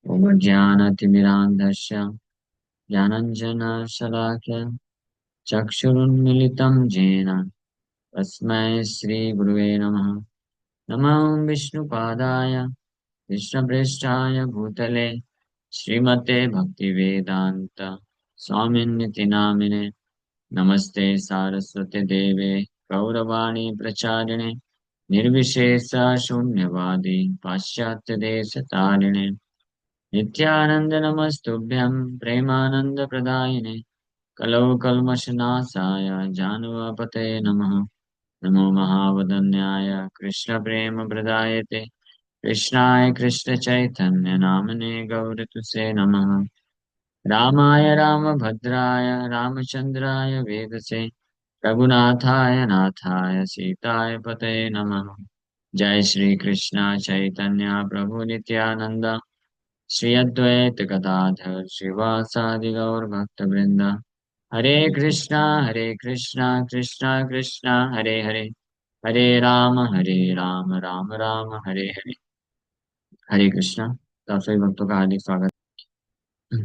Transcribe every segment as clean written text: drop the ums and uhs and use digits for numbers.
ॐ ज्ञानतिमिरान्धस्य ज्ञानञ्जनशलाकया चक्षुरुन्मिलितं येन तस्मै श्रीगुरुवे नमः। नमो विष्णुपादाय कृष्णप्रेष्ठाय भूतले श्रीमते भक्तिवेदान्त स्वामिन्निति नामिने। नमस्ते सारस्वते देवे गौरवाणी प्रचारिणे निर्विशेष शून्यवादी पाश्चात्यदेशतारिणे नित्यानंद नमस्तुभ्यं प्रेमानंदप्रदायिने कलौ कल्मषनाशाय जानुवापतये नमः। नमो महावदन्याय कृष्णप्रेमप्रदायते कृष्णाय कृष्णचैतन्य नामने गौरतुसे नमः। रामाय रामभद्राय रामचन्द्राय वेदसे रघुनाथाय नाथाय सीताय पतये नमः। जय श्री कृष्ण चैतन्य प्रभु नित्यानंद श्री अद्वैत गदाधर श्रीवासादि गौर भक्त वृंदा। हरे कृष्णा कृष्णा कृष्णा हरे हरे, हरे राम राम राम हरे हरे। हरे कृष्णा। तो आप सभी भक्तों का हार्दिक स्वागत।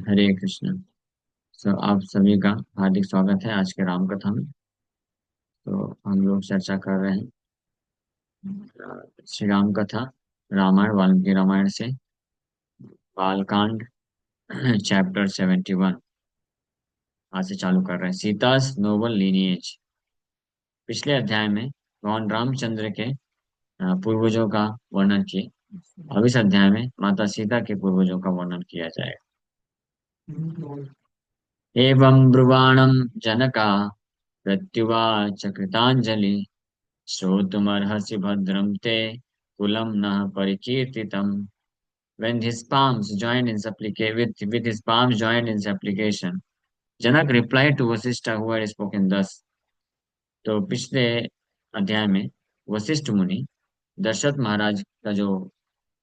हरे कृष्णा। आप सभी का हार्दिक स्वागत है आज के राम कथा में। तो हम लोग चर्चा कर रहे हैं श्री राम कथा, रामायण, वाल्मीकि रामायण से बालकांड चैप्टर 71 आज से चालू कर रहे हैं। सीता's नोबल लीनिएज। पिछले अध्याय में भगवान रामचंद्र के पूर्वजों का वर्णन किए। अब इस अध्याय में माता सीता के पूर्वजों का वर्णन किया जाएगा। एवं ब्रुवाणं जनका प्रत्युवाच कृतांजलि श्रोतुमर्हसि भद्रं ते कुलं नः परिकीर्तितम्। When his palms joined in with his palms joined in supplication, Janak replied to Vasishtha who had spoken thus. तो पिछले अध्याय में वशिष्ठ मुनि दशरथ महाराज का जो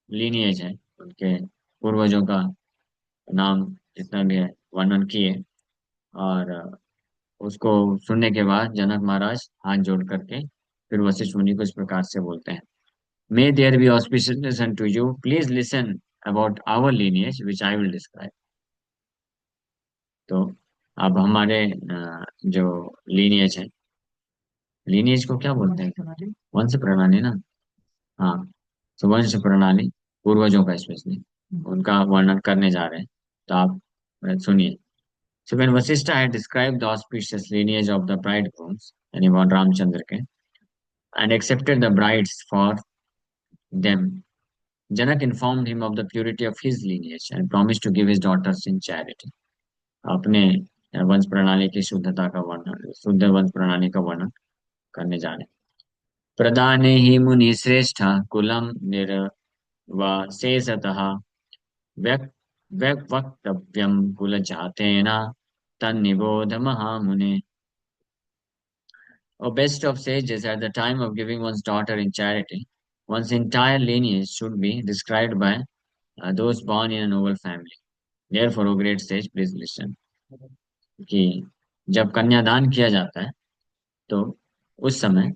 लीनिएज है, उनके पूर्वजों का नाम जितना भी है वर्णन किए। और उसको सुनने के बाद जनक महाराज हाथ जोड़ करके फिर वशिष्ठ मुनि को इस प्रकार से बोलते हैं। May there be auspiciousness to you, please listen about our lineage which I will describe. तो अब हमारे जो लीनिएज है, लीनिएज को क्या बोलते हैं? वंश प्रणाली ना। हाँ, तो वंश प्रणाली, पूर्वजों का स्पेशली उनका वर्णन करने जा रहे हैं। तो आप सुनिए। So when Vasishtha had described the auspicious lineage of the bridegrooms, यानी भगवान रामचंद्र के, and accepted the brides for them, Janak informed him of the purity of his lineage and promised to give his daughters in charity. अपने वंश प्रणाली की शुद्धता का वर्णन, शुद्ध वंश प्रणाली का वर्णन करने जा रहे हैं। प्रदाने ही मुनि श्रेष्ठ कुलम निर्वासेसतः व्यक् वक्तव्यम कुल जातेन तन्निबोध महामुने। O best of sages, at the time of giving one's daughter in charity, one's entire lineage should be described by those born in a noble family. Therefore, O great sage, please listen. कि जब कन्यादान किया जाता है तो उस समय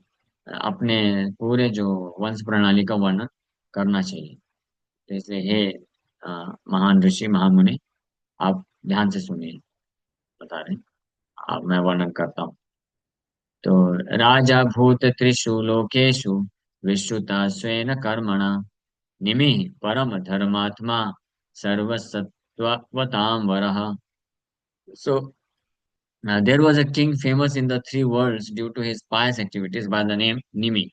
अपने पूरे जो वंश प्रणाली का वर्णन करना चाहिए। तो इसलिए हे महान ऋषि महामुनि, आप ध्यान से सुनिए। बता रहे हैं, अब मैं वर्णन करता हूँ। तो राजा भूत त्रिषु लोकेषु विश्रुता स्वेन कर्मणा निमिः परम धर्मात्मा सर्वसत्वतां वरः। So there was a king famous in the three worlds due to his pious activities by the name Nimi.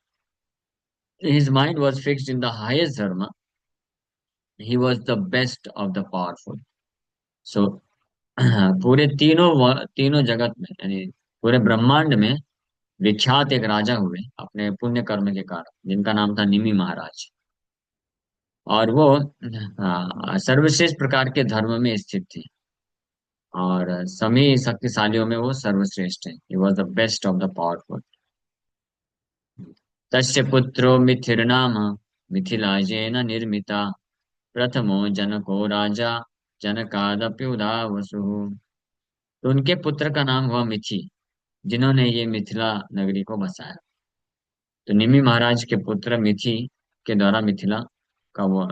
His mind was fixed in the highest dharma. He was the best of the powerful. So पूरे तीनों जगत में, यानी पूरे ब्रह्मांड में विख्यात एक राजा हुए अपने पुण्य कर्म के कारण, जिनका नाम था निमि महाराज। और वो सर्वश्रेष्ठ प्रकार के धर्म में स्थित थे और सभी शक्तिशालियों में वो सर्वश्रेष्ठ है। ही was the best of the powerful. तस्य पुत्रो मिथिरनाम मिथिलाजेन निर्मिता प्रथमो जनको राजा जनकादप्युधा वसु। तो उनके पुत्र का नाम हुआ मिथि, जिन्होंने ये मिथिला नगरी को बसाया। तो निमि महाराज के पुत्र मिथि के द्वारा मिथिला का वो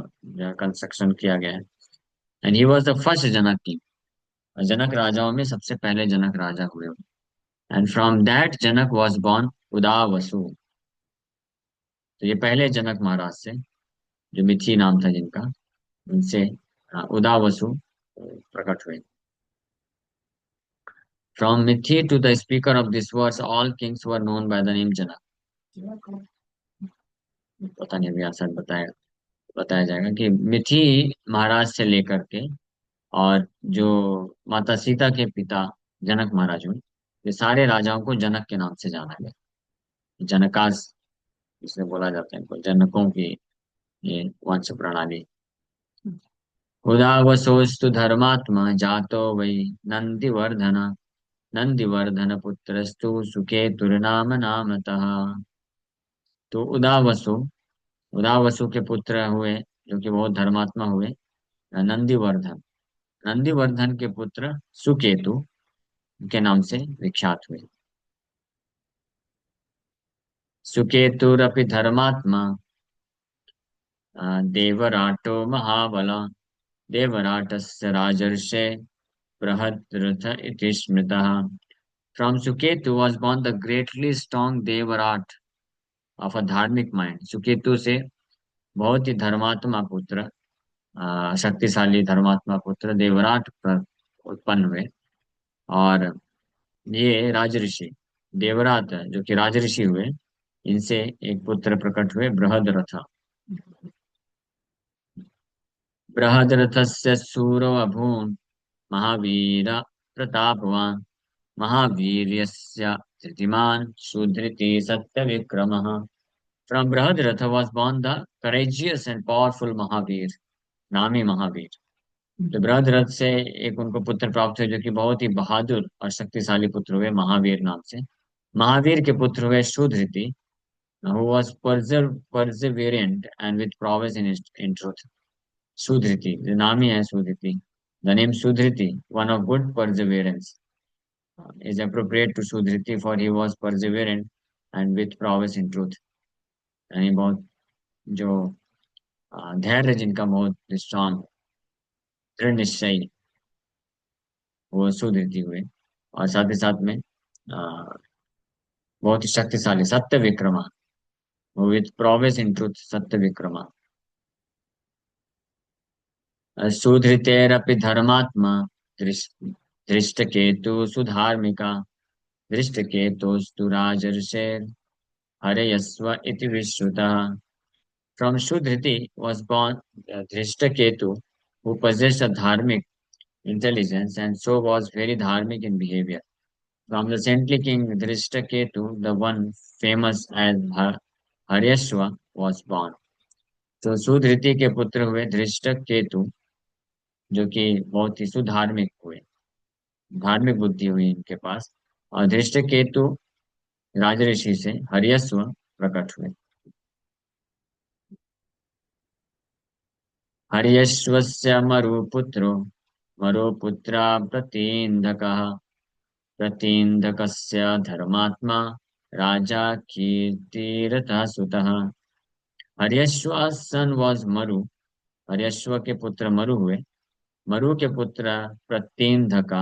कंस्ट्रक्शन किया गया है। And he was the first Janak king. Janak राजाओं में सबसे पहले जनक राजा हुए। And from that Janak was born Udavasu. तो ये पहले जनक महाराज से, जो मिथि नाम था जिनका, उनसे उदावसु प्रकट हुए। From Mithi to the speaker of this verse all kings were known by the name Janak. पता नहीं, अभी आसान बताया बताया जाएगा कि मिथि महाराज से लेकर के, और जो माता सीता के पिता जनक महाराज हुए, ये सारे राजाओं को जनक के नाम से जाना गया। जनकास इसे बोला जाता है, इनको जनकों की ये वंश प्रणाली। उदावसोस्तु धर्मात्मा जातो वै नंदिवर्धन, नंदिवर्धन पुत्रस्तु सुकेतुर्नाम नामतः। तो उदावसु, उदावसु के पुत्र हुए, जो कि बहुत धर्मात्मा हुए, नंदिवर्धन। नंदिवर्धन के पुत्र सुकेतु के नाम से विख्यात हुए। सुकेतुरपि धर्मात्मा देवराटो महाबल, देवराटस्य राजर्षे बृहद्रथ इति स्मृतः। From Suketu was born the greatly strong Devarat of a धार्मिक माइंड। सुकेतु से बहुत ही धर्मात्मा पुत्र, शक्तिशाली धर्मात्मा पुत्र देवराट उत्पन्न हुए। और ये राजऋषि देवरात, जो कि राजऋषि हुए, इनसे एक पुत्र प्रकट हुए, Brihadratha. बृहद्रथस्य सूरो अभून् Mahavir प्रतापवान्, महावीर्यस्य धृतिमान् सुधृति सत्यविक्रमः। From Brihadratha was born the courageous and powerful Mahavir, नामी महावीर। तो बृहद्रथ से एक उनको पुत्र प्राप्त हुए, जो कि बहुत ही बहादुर और शक्तिशाली पुत्र हुए, महावीर नाम से। महावीर के पुत्र हुए सुधृति, who was perseverant and with prowess in truth। सुधृति, जो नाम ही है Sudhriti. The name Sudhriti, one of good perseverance, is appropriate to Sudhriti, for he was perseverant and with prowess in truth। यानी बहुत जो धैर्य जिनका बहुत स्ट्रांग, दृढ़ निश्चयी, वो सुधृति हुए। और साथ ही साथ में बहुत ही शक्तिशाली सत्य Vikrama, with prowess in truth, सत्य विक्रमा। सुधृतेरपि धर्मात्मा धृष्टकेतु सुधार्मिका, धृष्टकेतुस्तु राजर्षेर् हरयस्व इति विश्रुतः। From Sudhriti was born Dhrishtaketu, who possessed a dharmic intelligence and so was very dharmic in behavior. From the saintly king Dhrishtaketu, the one famous as Haryashva was born. तो सुधृति के पुत्र हुए धृष्टकेतु, जो कि बहुत ही सुधार्मिक हुए, धार्मिक बुद्धि हुई इनके पास। और धृष्टकेतु राजऋषि से हर्यश्व प्रकट हुए। हर्यश्वस्य मरुपुत्रो, मरुपुत्रा प्रतीन्धकः, प्रतीन्धकस्य धर्मात्मा राजा कीर्तिरथः सुतः। हर्यश्व सन वॉज मरु, हर्यश्व के पुत्र मरु हुए। मरु के पुत्र प्रतीन्धका,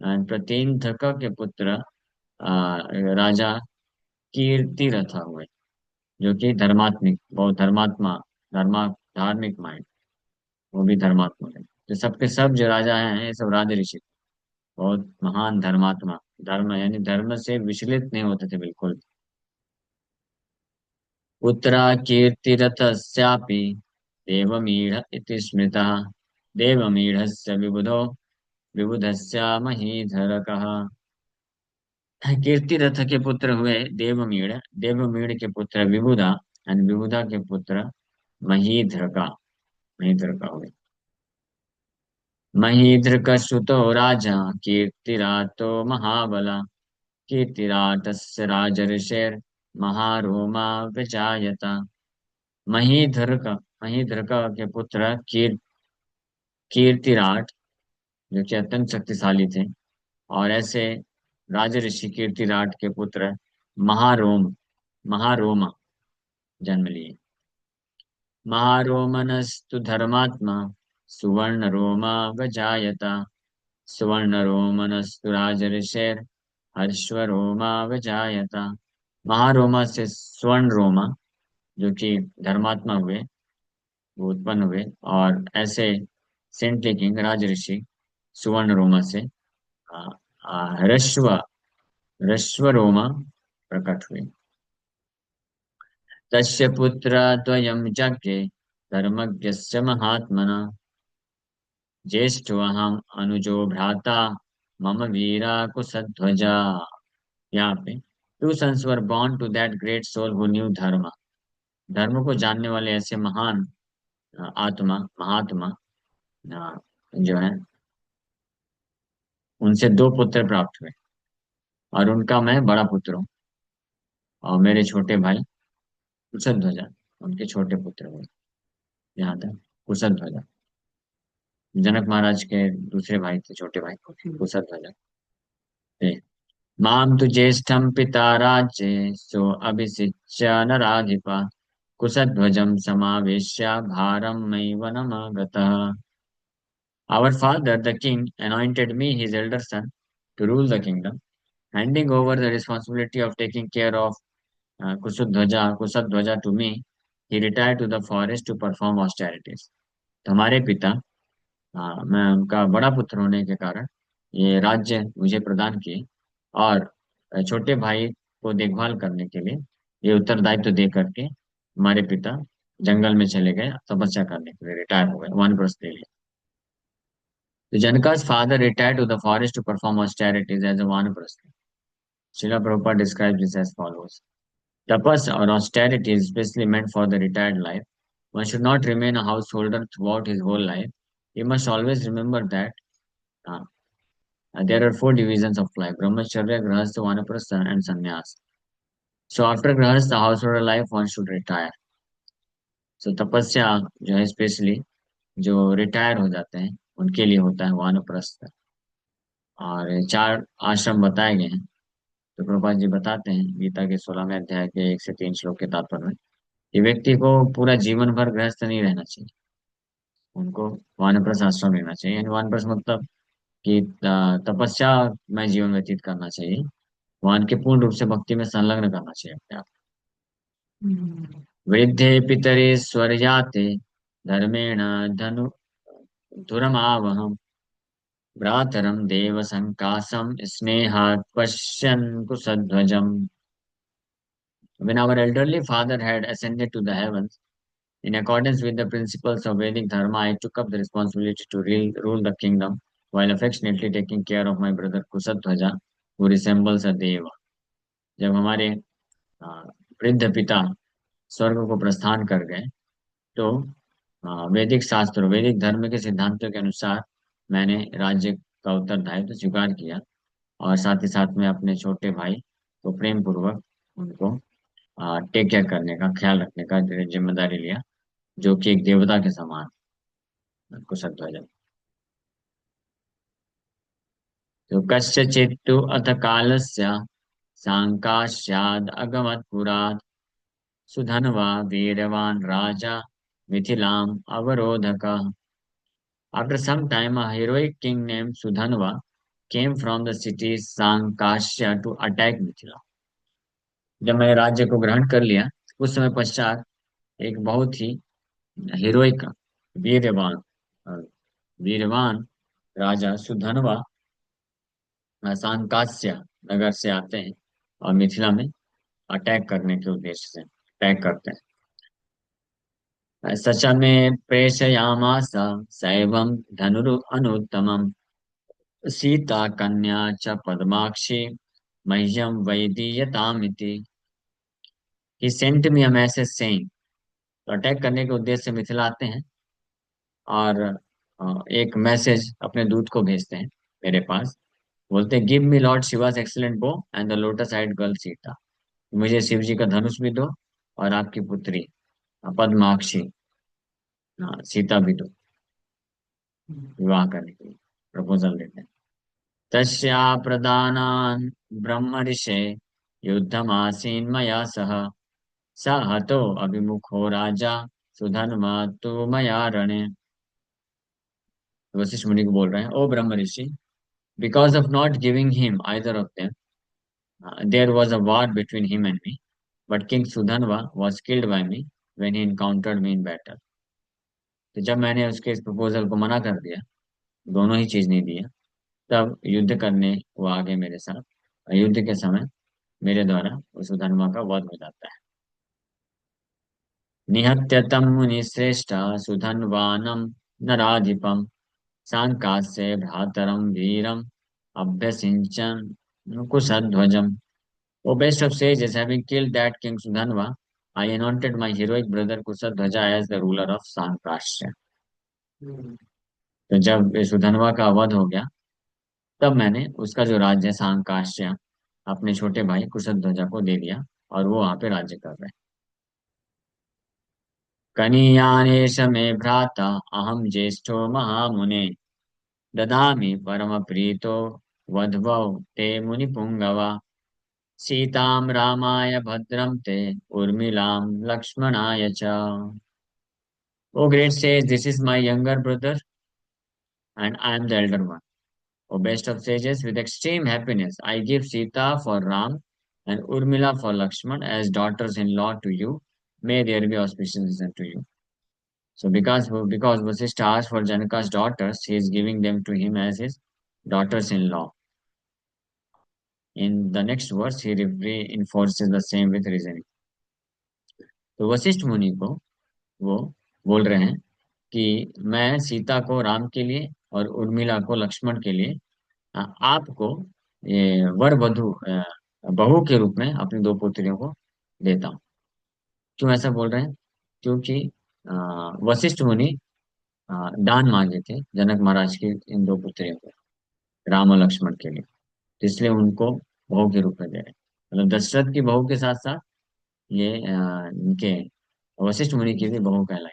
एंड प्रतीन्धक के पुत्र राजा कीर्तिरथ हुए, जो कि धर्मात्मिक, बहुत धर्मात्मा, धार्मिक माइंड, वो भी धर्मात्मा है। तो सबके सब जो राजा हैं, ये सब राज ऋषि, बहुत महान धर्मात्मा, धर्म यानी धर्म से विचलित नहीं होते थे बिल्कुल। पुत्रा कीर्तिरथस्यापि देवमीढ इति स्मृतः, देवमीढस्य विबुधो विबुधस्य महीधरकः। कीर्तिरथ के पुत्र हुए देवमीढ़, देवमीढ़ के पुत्र विबुधा, एंड विबुधा के पुत्र महीधरका, महीधरका हुए। महीधृक सुतो राजा कीर्तिरातो महाबला, कीर्तिराटस्य राजर्षेर् महारोमा विजायत। महीधृक, महीधृक के पुत्र कीर्तिराट, जो कि अत्यंत शक्तिशाली थे। और ऐसे राजऋषि कीर्तिराट के पुत्र महारोम, महारोमा जन्म लिए। महारोमनस्तु धर्मात्मा सुवर्णरोमा व्यजायत। सुवर्णरोमनस्तु राजर्षेर हर्षरोमा व्यजायत। महारोमा से स्वर्ण रोमा, जो कि धर्मात्मा हुए, वो उत्पन्न हुए। और ऐसे सेंटली किंग राजऋषि सुवर्ण रोमा से आ, ह्रस्व ह्रस्व रोमा प्रकट हुए। तस्य पुत्र द्वयं जज्ञे धर्मज्ञस्य महात्मना। ज्येष्ठोऽहम् अनुजो भ्राता मम वीरा कुशध्वजा। यहाँ पे two sons were born to that great soul who knew dharma. धर्म को जानने वाले ऐसे महान आत्मा महात्मा अ, जो है, उनसे दो पुत्र प्राप्त हुए। और उनका मैं बड़ा पुत्र हूँ। और मेरे छोटे भाई कुशध्वजा उनके छोटे पुत्र हुए। यहाँ तक कुशध्वजा जनक महाराज के दूसरे भाई थे, छोटे भाई कुशध्वजा थे। माम तु ज्येष्ठम पिता राज्ये सो अभिषिच्य नराधिपा कुशध्वजम समावेश्य भारम मैव नमागतः। Our father, the king, anointed me, his elder son, to rule the kingdom, handing over the responsibility of taking care of Kusadhwaja to me. He retired to the forest to perform austerities. तो हमारे पिता, मैं उनका बड़ा पुत्र होने के कारण ये राज्य मुझे प्रदान किए। और छोटे भाई को देखभाल करने के लिए ये उत्तरदायित्व दे करके हमारे पिता जंगल में चले गए तपस्या करने के लिए, रिटायर हो गए, वानप्रस्थ ले लिया। तो Janaka's father retired to the forest to perform austerities as a vanaprastha. Srila Prabhupada describes this as follows. Tapas or austerity is especially meant for the retired life. One should not remain a householder throughout his whole life. He must always remember that uh, there are four divisions of life: Brahmacharya, Grahastha, Vanaprastha, and Sannyas. So after Grahastha, householder life, one should retire. So तपस्या जो है specially जो retire हो जाते हैं उनके लिए होता है वानप्रस्थ। और चार आश्रम बताए गए हैं। तो प्रभुपाद जी बताते हैं गीता के 16वें अध्याय के 1 से 3 श्लोक के तात्पर्य में, ये व्यक्ति को पूरा जीवन भर गृहस्थ नहीं रहना चाहिए, उनको वानप्रस्थ आश्रम लेना चाहिए। यानी वानप्रस्थ मतलब कि तपस्या में जीवन व्यतीत करना चाहिए। वान के पूर्ण रूप से भक्ति में संलग्न करना चाहिए अपने आप। वृद्धे पितरे स्वर्याते धर्मेण धनु धुरमावहम भ्रातरम देव संकासम स्नेहात् पश्यन् कुसध्वजम्। When our elderly father had ascended to the heavens, in accordance with the principles of Vedic Dharma, I took up the responsibility to rule the kingdom while affectionately taking care of my brother Kusathwaja, who resembles a deva. जब हमारे अ, वृद्ध पिता स्वर्ग को प्रस्थान कर गए, तो वैदिक शास्त्रों वैदिक धर्म के सिद्धांतों के अनुसार मैंने राज्य का उत्तरदायित्व स्वीकार किया। और साथ ही साथ में अपने छोटे भाई को प्रेम पूर्वक उनको टेक केयर करने का, ख्याल रखने का जिम्मेदारी लिया, जो कि एक देवता के समान कुशध्वज। तो कस्यचित्तु अथ कालस्य सांकाश्याद अगमत् पुरात् सुधन्वा वीरवान राजा मिथिलाम अवरोधक। After some time, a heroic king named Sudhanva came from the city Sankashya to attack Mithila. जब मैंने राज्य को ग्रहण कर लिया, उस समय पश्चात एक बहुत ही हीरोइक वीरवान अ, वीरवान राजा सुधनवा सांकास्य नगर से आते हैं और मिथिला में अटैक करने के उद्देश्य से अटैक करते हैं। सच में प्रेषयामास सैवं धनुरु अनुत्तमम सीता कन्या च पद्माक्षी मह्यम वैदीयतामिति। He sent me a message saying, तो अटैक करने के उद्देश्य से मिथिला आते हैं और एक मैसेज अपने दूत को भेजते हैं मेरे पास। बोलते हैं, give me lord Shiva's excellent bow and the lotus eyed girl Sita. मुझे शिव जी का धनुष भी दो और आपकी पुत्री पद्माक्षी सीता भी दो, विवाह करने के लिए प्रपोजल देते हैं। तस्या प्रदानान् ब्रह्म ऋषे युद्धमासीन् मया सह स हतो अभिमुखो राजा सुधन्वा तु मया रणे। वशिष्ठ मुनि को बोल रहे हैं, ओ ब्रह्म ऋषि, because of not giving him either of them, there was a war between him and me, but king Sudhanva was killed by me when he encountered me in battle. तो जब मैंने उसके इस प्रपोजल को मना कर दिया, दोनों ही चीज नहीं दिया, तब युद्ध करने वो आगे मेरे साथ, और युद्ध के समय मेरे द्वारा उस सुधनवा का वध हो जाता है। निहत्यतं मुनिश्रेष्ठ सुधन्वानं नराधिपम् सांकास्य भ्रातरं वीरम् अभ्यसिंचन कुशध्वजम्। O best of sages, having killed that king Sudhanva, I anointed my heroic brother Kushadhwaja as the ruler of Sankrashya. तो जब ये सुधनवा का वध हो गया, तब मैंने उसका जो राज्य है सांकाश्य अपने छोटे भाई कुशध्वजा को दे दिया, और वो वहां पे राज्य कर रहे हैं। कनीयानेश मे भ्राता अहम ज्येष्ठो महामुने ददामि परम प्रीतो वधवौ ते मुनिपुंगवा सीतां रामाय भद्रं ते उर्मिलां लक्ष्मणाय च। O great sage, this is my younger brother and I am the elder one. O best of sages, with extreme happiness I give Sita for Ram and Urmila for Lakshman as daughters-in-law to you. May there be auspicious unto you. So because Vasishtha asked for Janaka's daughters, he is giving them to him as his daughters-in-law. In the next verse, he reinforces the same with reasoning. तो वशिष्ठ मुनि को वो बोल रहे हैं कि मैं सीता को राम के लिए और उर्मिला को लक्ष्मण के लिए आपको ये वर वधु बहू के रूप में अपनी दो पुत्रियों को देता हूँ। क्यों ऐसा बोल रहे हैं? क्योंकि अ, वशिष्ठ मुनि दान मांगे थे जनक महाराज की इन दो पुत्रियों को, राम और लक्ष्मण के लिए, तो इसलिए उनको बहू के रूप में दे रहे हैं। मतलब दशरथ की बहू के साथ साथ ये इनके वशिष्ठ मुनि की भी बहू कहलाई,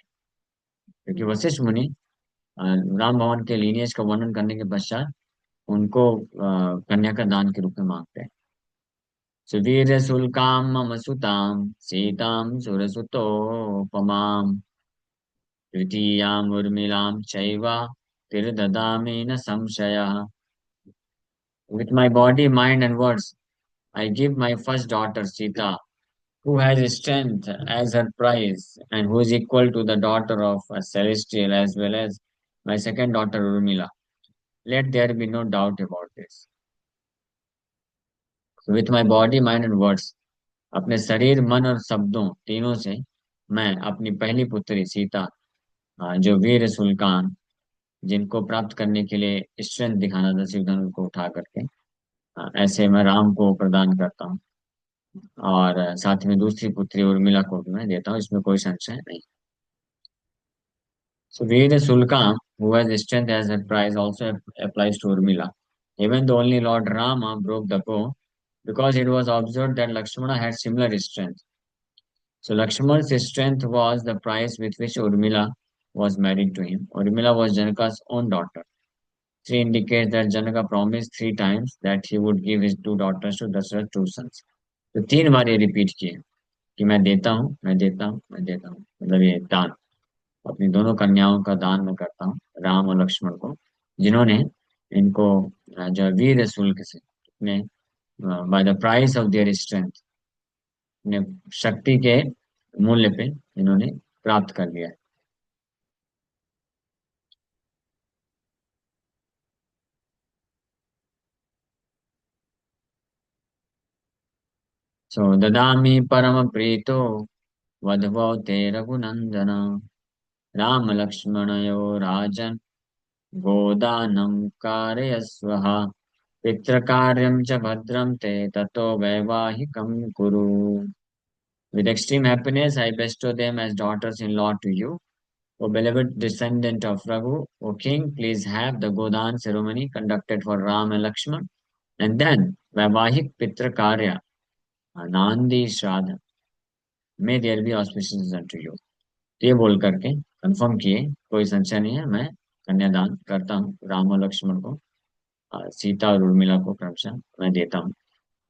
क्योंकि वशिष्ठ मुनि अ, राम भगवान के लीनियज का वर्णन करने के पश्चात उनको कन्या का दान के रूप में मांगते हैं। सुवीर शुल्काम मम सुताम सीताम सुरसुतोपमाम द्वितीयाम् उर्मिलां चैव तिर्ददामि न संशयः। With my body, mind, and words, I give my first daughter Sita, who has strength as her prize, and who is equal to the daughter of a celestial, as well as my second daughter Urmila. Let there be no doubt about this. So with my body, mind, and words, अपने शरीर, मन और शब्दों तीनों से मैं अपनी पहली पुत्री सीता, जो वीर सुल्तान, जिनको प्राप्त करने के लिए स्ट्रेंथ दिखाना था शिव धनुष को उठा करके, ऐसे मैं राम को प्रदान करता हूँ, और साथ में दूसरी पुत्री उर्मिला को भी मैं देता हूँ, इसमें कोई संशय नहीं। So Veer Sulkam, who has strength as a prize, also applies to Urmila. Even though only Lord Rama broke the bow, because it was observed that Lakshmana had similar strength. So Lakshmana's strength was the price with which Urmila was married to him. Urmila was Janaka's own daughter. 3 indicates that Janaka promised 3 times that he would give his 2 daughters to Dasarath 2 sons. तो 3 बार ये repeat किए कि मैं देता हूँ, मैं देता हूँ, मैं देता हूँ, मतलब ये दान, अपनी दोनों कन्याओं का दान मैं करता हूँ राम और लक्ष्मण को, जिन्होंने इनको जो वीर शुल्क से अपने by the price of their strength, अपने शक्ति के मूल्य पे इन्होंने प्राप्त कर लिया है। सो ददामि परम प्रीतो वधवो ते रघुनंदन राम लक्ष्मणयो राजन् गोदानं कारयस्वः पितृकार्यं च भद्रं ते ततो वैवाहिकं कुरु। With extreme happiness, I bestow them as daughters-in-law to you. O beloved descendant of Raghu, O king, please have the Godan ceremony conducted for Ram and Lakshman, and then Vaivahik Pitra Karya, Nandi Shraddha. May there be auspicious unto you. तो ये बोल करके confirm किए, कोई संशय नहीं है, मैं कन्यादान करता हूँ राम और लक्ष्मण को, सीता और उर्मिला को क्रमशः मैं देता हूँ।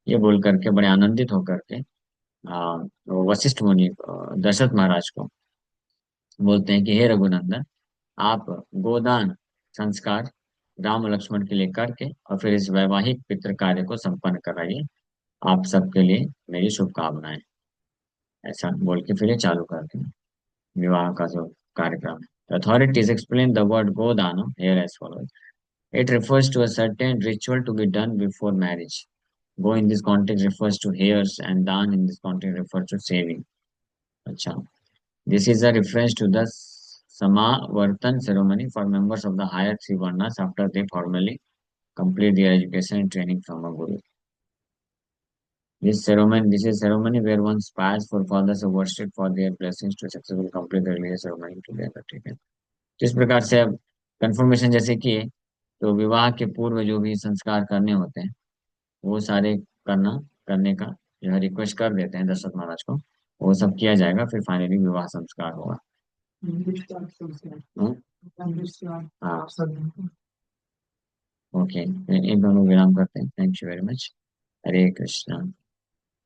ये बोल करके बड़े आनंदित होकर के वशिष्ठ मुनि दशरथ महाराज को बोलते हैं कि हे रघुनंदन, आप गोदान संस्कार राम और लक्ष्मण के लिए करके और फिर इस वैवाहिक पितृ कार्य को संपन्न कराइए। आप सबके लिए मेरी शुभकामनाएं। ऐसा बोल के फिर ये चालू करते हैं विवाह का जो कार्यक्रम है। Authorities explain the word godan here as follows. It refers to a certain ritual to be done before marriage. Go in this context refers to heirs and Dan in this context refers to saving. अच्छा. This is a reference to the Samavartan ceremony for members of the higher three varnas after they formally complete their education and training from a guru. This is ceremony where one aspires for fathers of worship for their blessings to successfully complete the religious ceremony to be undertaken. तो इस प्रकार से अब confirmation जैसे किए तो विवाह के पूर्व जो भी संस्कार करने होते हैं वो सारे करने का जो है रिक्वेस्ट कर देते हैं दशरथ महाराज को। वो सब किया जाएगा फिर फाइनली विवाह संस्कार होगा। हम्म, हाँ। ओके इन दोनों विराम करते हैं। Thank you very much. Hare Krishna.